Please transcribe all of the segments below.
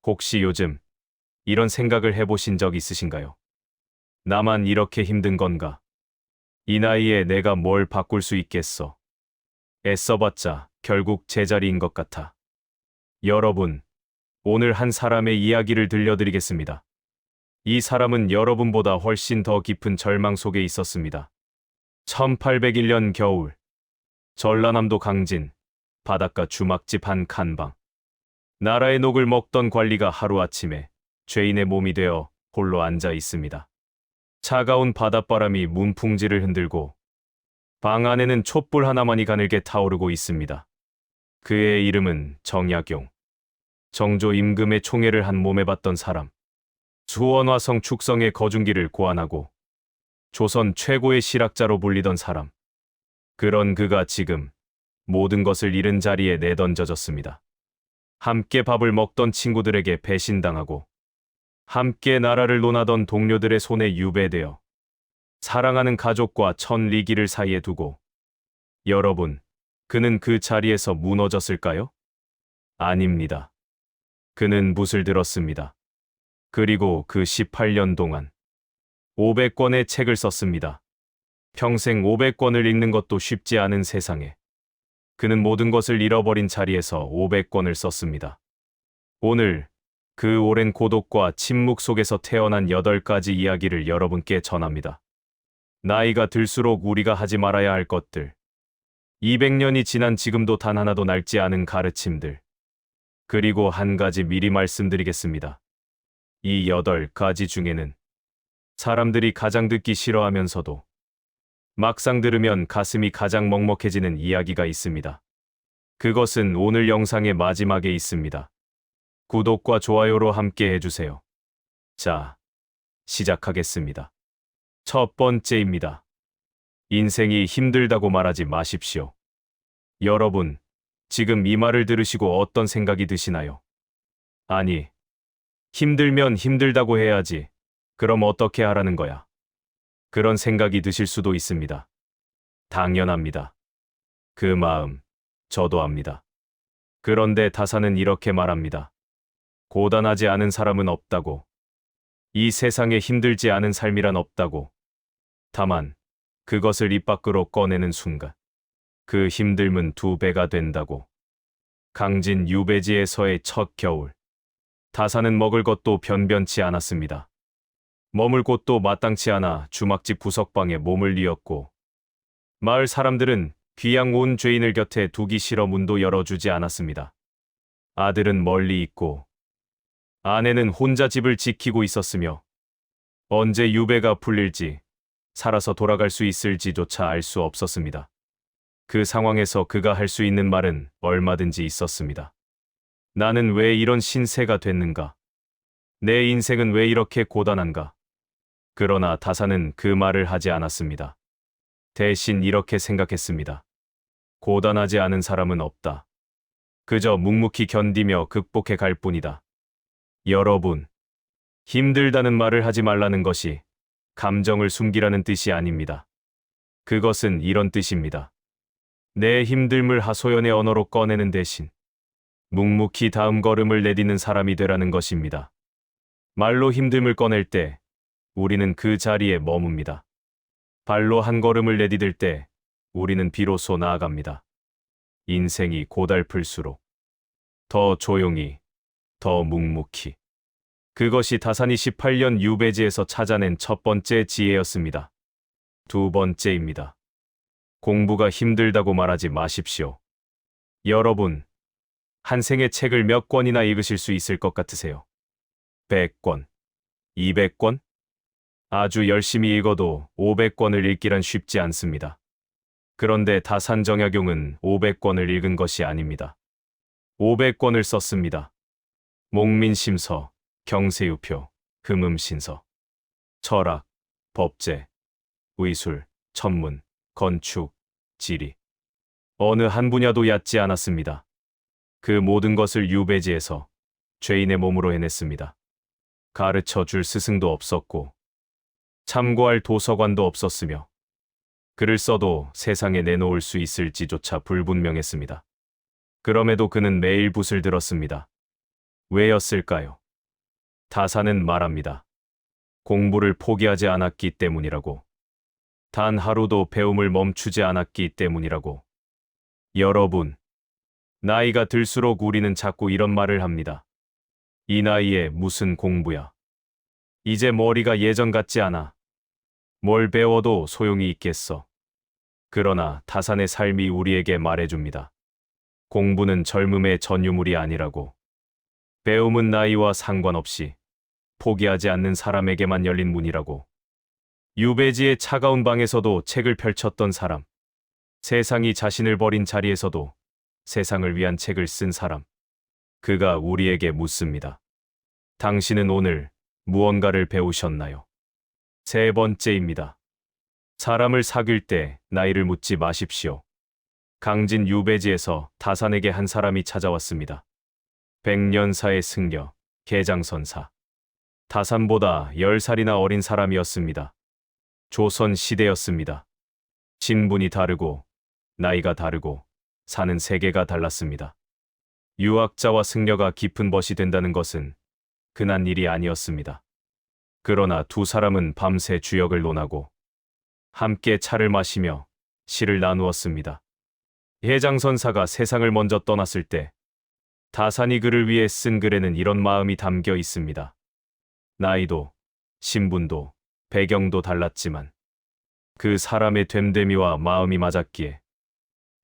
혹시 요즘 이런 생각을 해보신 적 있으신가요? 나만 이렇게 힘든 건가? 이 나이에 내가 뭘 바꿀 수 있겠어? 애써봤자 결국 제자리인 것 같아. 여러분, 오늘 한 사람의 이야기를 들려드리겠습니다. 이 사람은 여러분보다 훨씬 더 깊은 절망 속에 있었습니다. 1801년 겨울, 전라남도 강진, 바닷가 주막집 한 칸방. 나라의 녹을 먹던 관리가 하루아침에 죄인의 몸이 되어 홀로 앉아 있습니다. 차가운 바닷바람이 문풍지를 흔들고 방 안에는 촛불 하나만이 가늘게 타오르고 있습니다. 그의 이름은 정약용. 정조 임금의 총애를 한 몸에 받던 사람. 수원화성 축성의 거중기를 고안하고 조선 최고의 실학자로 불리던 사람. 그런 그가 지금 모든 것을 잃은 자리에 내던져졌습니다. 함께 밥을 먹던 친구들에게 배신당하고 함께 나라를 논하던 동료들의 손에 유배되어 사랑하는 가족과 천리길을 사이에 두고 여러분, 그는 그 자리에서 무너졌을까요? 아닙니다. 그는 붓을 들었습니다. 그리고 그 18년 동안 500권의 책을 썼습니다. 평생 500권을 읽는 것도 쉽지 않은 세상에 그는 모든 것을 잃어버린 자리에서 500권을 썼습니다. 오늘 그 오랜 고독과 침묵 속에서 태어난 8가지 이야기를 여러분께 전합니다. 나이가 들수록 우리가 하지 말아야 할 것들. 200년이 지난 지금도 단 하나도 낡지 않은 가르침들. 그리고 한 가지 미리 말씀드리겠습니다. 이 8가지 중에는 사람들이 가장 듣기 싫어하면서도 막상 들으면 가슴이 가장 먹먹해지는 이야기가 있습니다. 그것은 오늘 영상의 마지막에 있습니다. 구독과 좋아요로 함께 해주세요. 자, 시작하겠습니다. 첫 번째입니다. 인생이 힘들다고 말하지 마십시오. 여러분, 지금 이 말을 들으시고 어떤 생각이 드시나요? 아니, 힘들면 힘들다고 해야지. 그럼 어떻게 하라는 거야? 그런 생각이 드실 수도 있습니다. 당연합니다. 그 마음, 저도 압니다. 그런데 다사는 이렇게 말합니다. 고단하지 않은 사람은 없다고. 이 세상에 힘들지 않은 삶이란 없다고. 다만, 그것을 입 밖으로 꺼내는 순간, 그 힘듦은 2배가 된다고. 강진 유배지에서의 첫 겨울. 다사는 먹을 것도 변변치 않았습니다. 머물 곳도 마땅치 않아 주막집 구석방에 몸을 뉘었고, 마을 사람들은 귀양 온 죄인을 곁에 두기 싫어 문도 열어주지 않았습니다. 아들은 멀리 있고, 아내는 혼자 집을 지키고 있었으며, 언제 유배가 풀릴지, 살아서 돌아갈 수 있을지조차 알 수 없었습니다. 그 상황에서 그가 할 수 있는 말은 얼마든지 있었습니다. 나는 왜 이런 신세가 됐는가? 내 인생은 왜 이렇게 고단한가? 그러나 다사는 그 말을 하지 않았습니다. 대신 이렇게 생각했습니다. 고단하지 않은 사람은 없다. 그저 묵묵히 견디며 극복해 갈 뿐이다. 여러분, 힘들다는 말을 하지 말라는 것이 감정을 숨기라는 뜻이 아닙니다. 그것은 이런 뜻입니다. 내 힘듦을 하소연의 언어로 꺼내는 대신 묵묵히 다음 걸음을 내딛는 사람이 되라는 것입니다. 말로 힘듦을 꺼낼 때 우리는 그 자리에 머뭅니다. 발로 한 걸음을 내디딜 때 우리는 비로소 나아갑니다. 인생이 고달플수록 더 조용히, 더 묵묵히. 그것이 다산이 18년 유배지에서 찾아낸 첫 번째 지혜였습니다. 두 번째입니다. 공부가 힘들다고 말하지 마십시오. 여러분, 한 생의 책을 몇 권이나 읽으실 수 있을 것 같으세요? 100권, 200권? 아주 열심히 읽어도 500권을 읽기란 쉽지 않습니다. 그런데 다산 정약용은 500권을 읽은 것이 아닙니다. 500권을 썼습니다. 목민심서, 경세유표, 금음신서, 철학, 법제, 의술, 천문, 건축, 지리. 어느 한 분야도 얕지 않았습니다. 그 모든 것을 유배지에서 죄인의 몸으로 해냈습니다. 가르쳐 줄 스승도 없었고 참고할 도서관도 없었으며 글을 써도 세상에 내놓을 수 있을지조차 불분명했습니다. 그럼에도 그는 매일 붓을 들었습니다. 왜였을까요? 다산은 말합니다. 공부를 포기하지 않았기 때문이라고. 단 하루도 배움을 멈추지 않았기 때문이라고. 여러분, 나이가 들수록 우리는 자꾸 이런 말을 합니다. 이 나이에 무슨 공부야. 이제 머리가 예전 같지 않아. 뭘 배워도 소용이 있겠어. 그러나 다산의 삶이 우리에게 말해줍니다. 공부는 젊음의 전유물이 아니라고. 배움은 나이와 상관없이 포기하지 않는 사람에게만 열린 문이라고. 유배지의 차가운 방에서도 책을 펼쳤던 사람. 세상이 자신을 버린 자리에서도 세상을 위한 책을 쓴 사람. 그가 우리에게 묻습니다. 당신은 오늘 무언가를 배우셨나요? 세 번째입니다. 사람을 사귈 때 나이를 묻지 마십시오. 강진 유배지에서 다산에게 한 사람이 찾아왔습니다. 백년사의 승려, 개장선사. 다산보다 10살이나 어린 사람이었습니다. 조선 시대였습니다. 신분이 다르고 나이가 다르고 사는 세계가 달랐습니다. 유학자와 승려가 깊은 벗이 된다는 것은 흔한 일이 아니었습니다. 그러나 두 사람은 밤새 주역을 논하고 함께 차를 마시며 시를 나누었습니다. 해장선사가 세상을 먼저 떠났을 때 다산이 그를 위해 쓴 글에는 이런 마음이 담겨 있습니다. 나이도 신분도 배경도 달랐지만 그 사람의 됨됨이와 마음이 맞았기에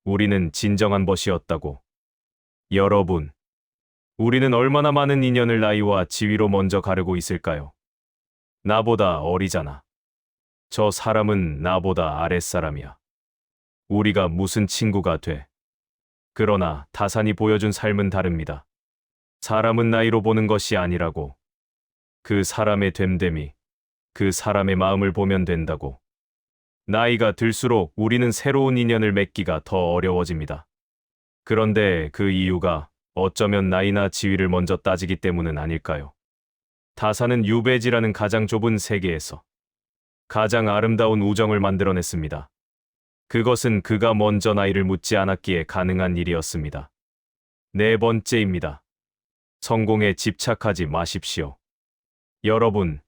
우리는 진정한 벗이었다고. 여러분, 우리는 얼마나 많은 인연을 나이와 지위로 먼저 가르고 있을까요? 나보다 어리잖아. 저 사람은 나보다 아랫사람이야. 우리가 무슨 친구가 돼. 그러나 다산이 보여준 삶은 다릅니다. 사람은 나이로 보는 것이 아니라고. 그 사람의 됨됨이, 그 사람의 마음을 보면 된다고. 나이가 들수록 우리는 새로운 인연을 맺기가 더 어려워집니다. 그런데 그 이유가 어쩌면 나이나 지위를 먼저 따지기 때문은 아닐까요? 다산은 유배지라는 가장 좁은 세계에서 가장 아름다운 우정을 만들어냈습니다. 그것은 그가 먼저 나이를 묻지 않았기에 가능한 일이었습니다. 네 번째입니다. 성공에 집착하지 마십시오. 여러분,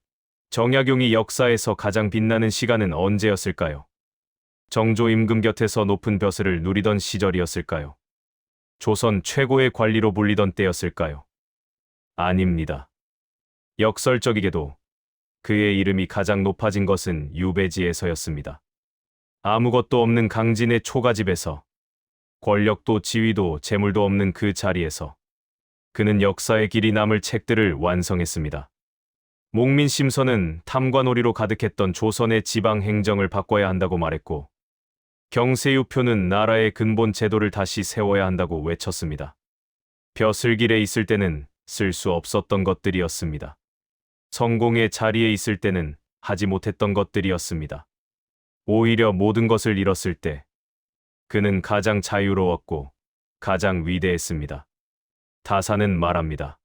정약용이 역사에서 가장 빛나는 시간은 언제였을까요? 정조 임금 곁에서 높은 벼슬을 누리던 시절이었을까요? 조선 최고의 관리로 불리던 때였을까요? 아닙니다. 역설적이게도 그의 이름이 가장 높아진 것은 유배지에서였습니다. 아무것도 없는 강진의 초가집에서, 권력도 지위도 재물도 없는 그 자리에서 그는 역사의 길이 남을 책들을 완성했습니다. 목민심서는 탐관오리로 가득했던 조선의 지방 행정을 바꿔야 한다고 말했고, 경세유표는 나라의 근본 제도를 다시 세워야 한다고 외쳤습니다. 벼슬길에 있을 때는 쓸 수 없었던 것들이었습니다. 성공의 자리에 있을 때는 하지 못했던 것들이었습니다. 오히려 모든 것을 잃었을 때 그는 가장 자유로웠고 가장 위대했습니다. 다산은 말합니다.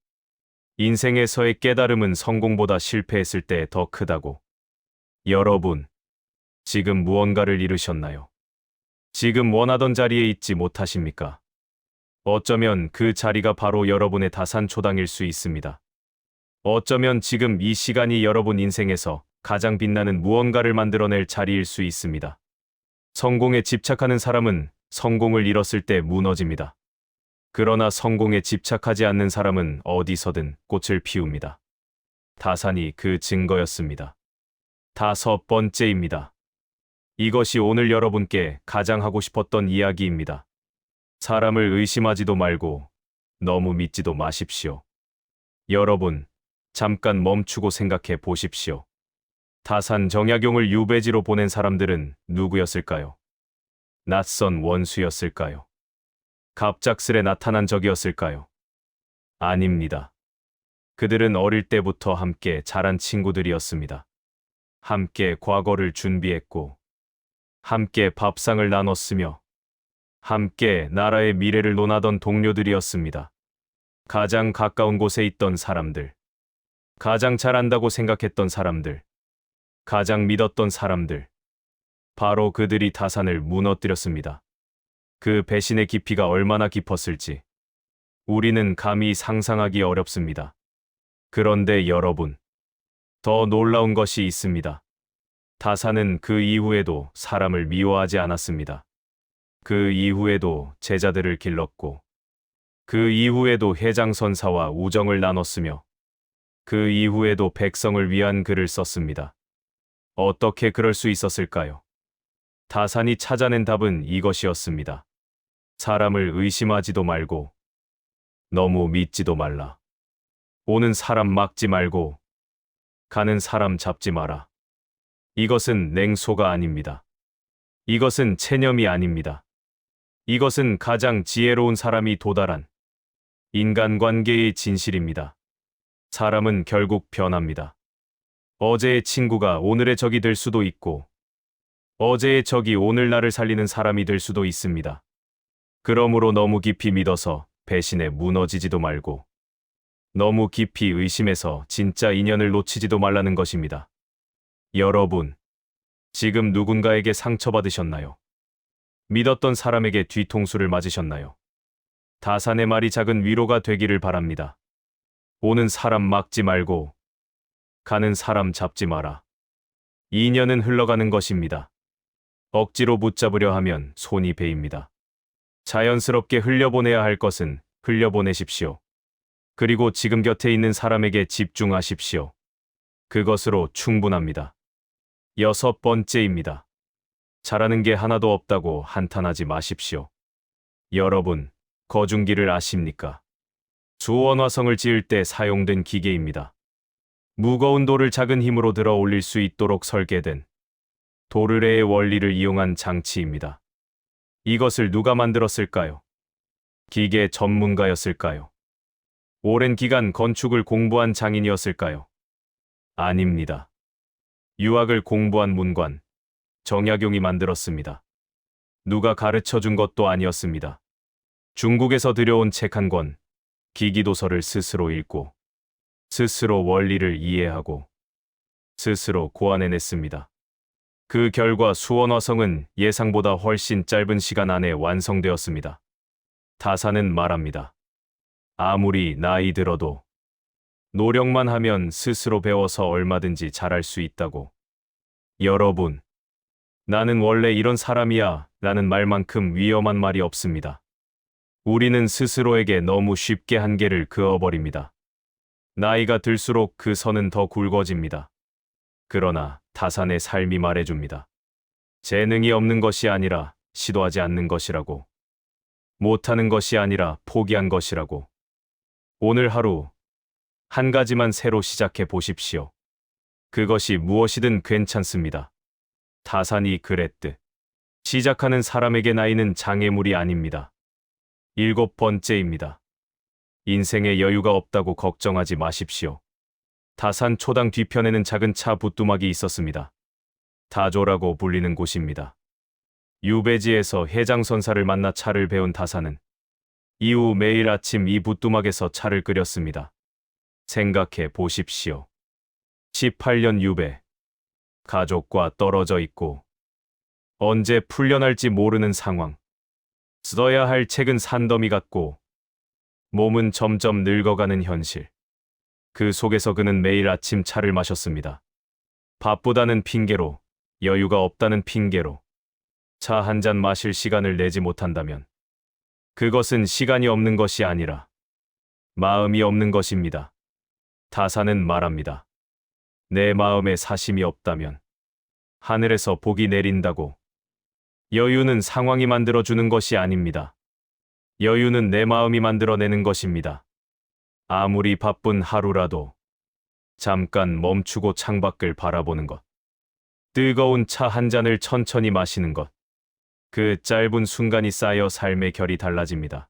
인생에서의 깨달음은 성공보다 실패했을 때 더 크다고. 여러분, 지금 무언가를 잃으셨나요? 지금 원하던 자리에 있지 못하십니까? 어쩌면 그 자리가 바로 여러분의 다산 초당일 수 있습니다. 어쩌면 지금 이 시간이 여러분 인생에서 가장 빛나는 무언가를 만들어낼 자리일 수 있습니다. 성공에 집착하는 사람은 성공을 잃었을 때 무너집니다. 그러나 성공에 집착하지 않는 사람은 어디서든 꽃을 피웁니다. 다산이 그 증거였습니다. 다섯 번째입니다. 이것이 오늘 여러분께 가장 하고 싶었던 이야기입니다. 사람을 의심하지도 말고 너무 믿지도 마십시오. 여러분, 잠깐 멈추고 생각해 보십시오. 다산 정약용을 유배지로 보낸 사람들은 누구였을까요? 낯선 원수였을까요? 갑작스레 나타난 적이었을까요? 아닙니다. 그들은 어릴 때부터 함께 자란 친구들이었습니다. 함께 과거를 준비했고, 함께 밥상을 나눴으며, 함께 나라의 미래를 논하던 동료들이었습니다. 가장 가까운 곳에 있던 사람들, 가장 잘한다고 생각했던 사람들, 가장 믿었던 사람들, 바로 그들이 다산을 무너뜨렸습니다. 그 배신의 깊이가 얼마나 깊었을지 우리는 감히 상상하기 어렵습니다. 그런데 여러분, 더 놀라운 것이 있습니다. 다사는 그 이후에도 사람을 미워하지 않았습니다. 그 이후에도 제자들을 길렀고, 그 이후에도 해장선사와 우정을 나눴으며, 그 이후에도 백성을 위한 글을 썼습니다. 어떻게 그럴 수 있었을까요? 다산이 찾아낸 답은 이것이었습니다. 사람을 의심하지도 말고, 너무 믿지도 말라. 오는 사람 막지 말고, 가는 사람 잡지 마라. 이것은 냉소가 아닙니다. 이것은 체념이 아닙니다. 이것은 가장 지혜로운 사람이 도달한 인간관계의 진실입니다. 사람은 결국 변합니다. 어제의 친구가 오늘의 적이 될 수도 있고, 어제의 적이 오늘 나를 살리는 사람이 될 수도 있습니다. 그러므로 너무 깊이 믿어서 배신에 무너지지도 말고, 너무 깊이 의심해서 진짜 인연을 놓치지도 말라는 것입니다. 여러분, 지금 누군가에게 상처받으셨나요? 믿었던 사람에게 뒤통수를 맞으셨나요? 다산의 말이 작은 위로가 되기를 바랍니다. 오는 사람 막지 말고, 가는 사람 잡지 마라. 인연은 흘러가는 것입니다. 억지로 붙잡으려 하면 손이 베입니다. 자연스럽게 흘려보내야 할 것은 흘려보내십시오. 그리고 지금 곁에 있는 사람에게 집중하십시오. 그것으로 충분합니다. 6번째입니다. 잘하는 게 하나도 없다고 한탄하지 마십시오. 여러분, 거중기를 아십니까? 수원화성을 지을 때 사용된 기계입니다. 무거운 돌을 작은 힘으로 들어 올릴 수 있도록 설계된 도르래의 원리를 이용한 장치입니다. 이것을 누가 만들었을까요? 기계 전문가였을까요? 오랜 기간 건축을 공부한 장인이었을까요? 아닙니다. 유학을 공부한 문관, 정약용이 만들었습니다. 누가 가르쳐 준 것도 아니었습니다. 중국에서 들여온 책 한 권, 기기도서를 스스로 읽고, 스스로 원리를 이해하고, 스스로 고안해냈습니다. 그 결과 수원화성은 예상보다 훨씬 짧은 시간 안에 완성되었습니다. 다사는 말합니다. 아무리 나이 들어도 노력만 하면 스스로 배워서 얼마든지 잘할 수 있다고. 여러분, 나는 원래 이런 사람이야 라는 말만큼 위험한 말이 없습니다. 우리는 스스로에게 너무 쉽게 한계를 그어버립니다. 나이가 들수록 그 선은 더 굵어집니다. 그러나 다산의 삶이 말해줍니다. 재능이 없는 것이 아니라 시도하지 않는 것이라고. 못하는 것이 아니라 포기한 것이라고. 오늘 하루 한 가지만 새로 시작해 보십시오. 그것이 무엇이든 괜찮습니다. 다산이 그랬듯. 시작하는 사람에게 나이는 장애물이 아닙니다. 7번째입니다. 인생에 여유가 없다고 걱정하지 마십시오. 다산 초당 뒤편에는 작은 차 부뚜막이 있었습니다. 다조라고 불리는 곳입니다. 유배지에서 해장선사를 만나 차를 배운 다산은 이후 매일 아침 이 부뚜막에서 차를 끓였습니다. 생각해 보십시오. 18년 유배. 가족과 떨어져 있고 언제 풀려날지 모르는 상황. 써야 할 책은 산더미 같고 몸은 점점 늙어가는 현실. 그 속에서 그는 매일 아침 차를 마셨습니다. 바쁘다는 핑계로, 여유가 없다는 핑계로 차 한 잔 마실 시간을 내지 못한다면 그것은 시간이 없는 것이 아니라 마음이 없는 것입니다. 다사는 말합니다. 내 마음에 사심이 없다면 하늘에서 복이 내린다고. 여유는 상황이 만들어주는 것이 아닙니다. 여유는 내 마음이 만들어내는 것입니다. 아무리 바쁜 하루라도 잠깐 멈추고 창밖을 바라보는 것. 뜨거운 차 한 잔을 천천히 마시는 것. 그 짧은 순간이 쌓여 삶의 결이 달라집니다.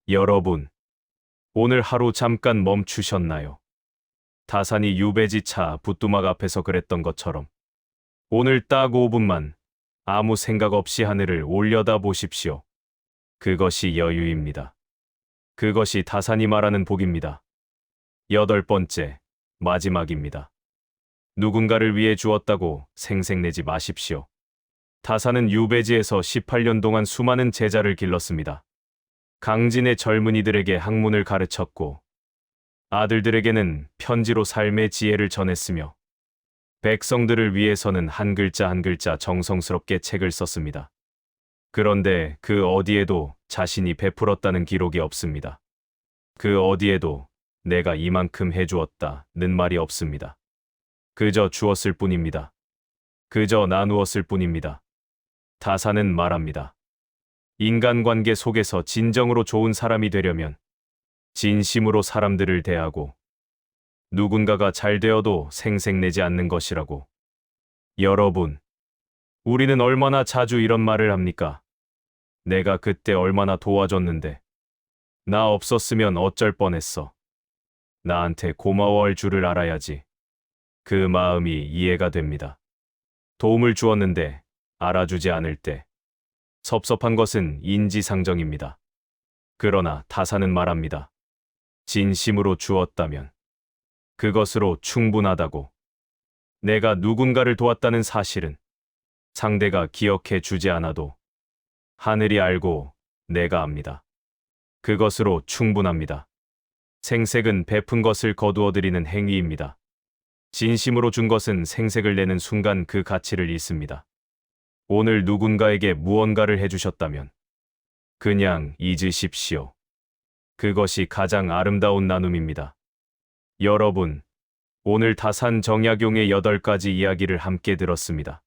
여러분, 오늘 하루 잠깐 멈추셨나요? 다산이 유배지 차 부뚜막 앞에서 그랬던 것처럼 오늘 딱 5분만 아무 생각 없이 하늘을 올려다 보십시오. 그것이 여유입니다. 그것이 다산이 말하는 복입니다. 8번째, 마지막입니다. 누군가를 위해 주었다고 생색내지 마십시오. 다산은 유배지에서 18년 동안 수많은 제자를 길렀습니다. 강진의 젊은이들에게 학문을 가르쳤고 아들들에게는 편지로 삶의 지혜를 전했으며 백성들을 위해서는 한 글자 한 글자 정성스럽게 책을 썼습니다. 그런데 그 어디에도 자신이 베풀었다는 기록이 없습니다. 그 어디에도 내가 이만큼 해주었다는 말이 없습니다. 그저 주었을 뿐입니다. 그저 나누었을 뿐입니다. 다사는 말합니다. 인간관계 속에서 진정으로 좋은 사람이 되려면 진심으로 사람들을 대하고 누군가가 잘 되어도 생색내지 않는 것이라고. 여러분, 우리는 얼마나 자주 이런 말을 합니까? 내가 그때 얼마나 도와줬는데. 나 없었으면 어쩔 뻔했어. 나한테 고마워할 줄을 알아야지. 그 마음이 이해가 됩니다. 도움을 주었는데 알아주지 않을 때 섭섭한 것은 인지상정입니다. 그러나 다사는 말합니다. 진심으로 주었다면 그것으로 충분하다고. 내가 누군가를 도왔다는 사실은 상대가 기억해 주지 않아도 하늘이 알고 내가 압니다. 그것으로 충분합니다. 생색은 베푼 것을 거두어들이는 행위입니다. 진심으로 준 것은 생색을 내는 순간 그 가치를 잃습니다. 오늘 누군가에게 무언가를 해주셨다면 그냥 잊으십시오. 그것이 가장 아름다운 나눔입니다. 여러분, 오늘 다산 정약용의 8가지 이야기를 함께 들었습니다.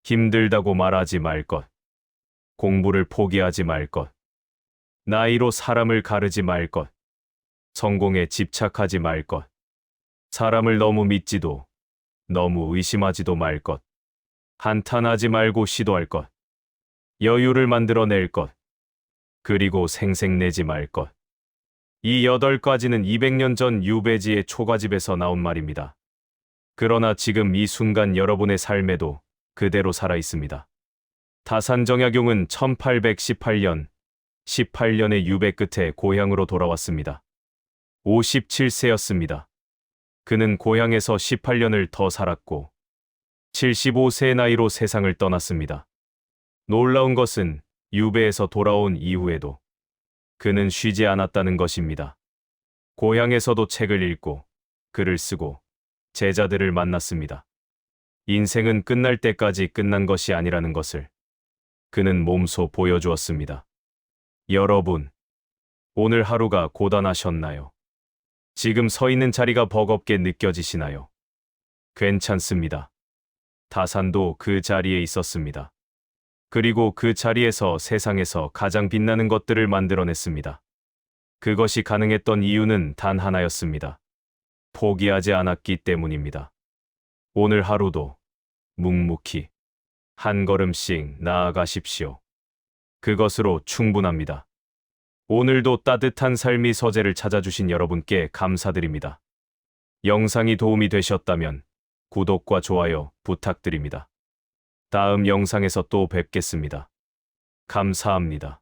힘들다고 말하지 말 것, 공부를 포기하지 말 것, 나이로 사람을 가르지 말 것, 성공에 집착하지 말 것, 사람을 너무 믿지도 너무 의심하지도 말 것, 한탄하지 말고 시도할 것, 여유를 만들어낼 것, 그리고 생색내지 말 것. 이 8가지는 200년 전 유배지의 초가집에서 나온 말입니다. 그러나 지금 이 순간 여러분의 삶에도 그대로 살아 있습니다. 다산정약용은 1818년, 18년의 유배 끝에 고향으로 돌아왔습니다. 57세였습니다. 그는 고향에서 18년을 더 살았고 75세의 나이로 세상을 떠났습니다. 놀라운 것은 유배에서 돌아온 이후에도 그는 쉬지 않았다는 것입니다. 고향에서도 책을 읽고 글을 쓰고 제자들을 만났습니다. 인생은 끝날 때까지 끝난 것이 아니라는 것을 그는 몸소 보여주었습니다. 여러분, 오늘 하루가 고단하셨나요? 지금 서 있는 자리가 버겁게 느껴지시나요? 괜찮습니다. 다산도 그 자리에 있었습니다. 그리고 그 자리에서 세상에서 가장 빛나는 것들을 만들어냈습니다. 그것이 가능했던 이유는 단 하나였습니다. 포기하지 않았기 때문입니다. 오늘 하루도 묵묵히 한 걸음씩 나아가십시오. 그것으로 충분합니다. 오늘도 따뜻한 삶의 서재를 찾아주신 여러분께 감사드립니다. 영상이 도움이 되셨다면 구독과 좋아요 부탁드립니다. 다음 영상에서 또 뵙겠습니다. 감사합니다.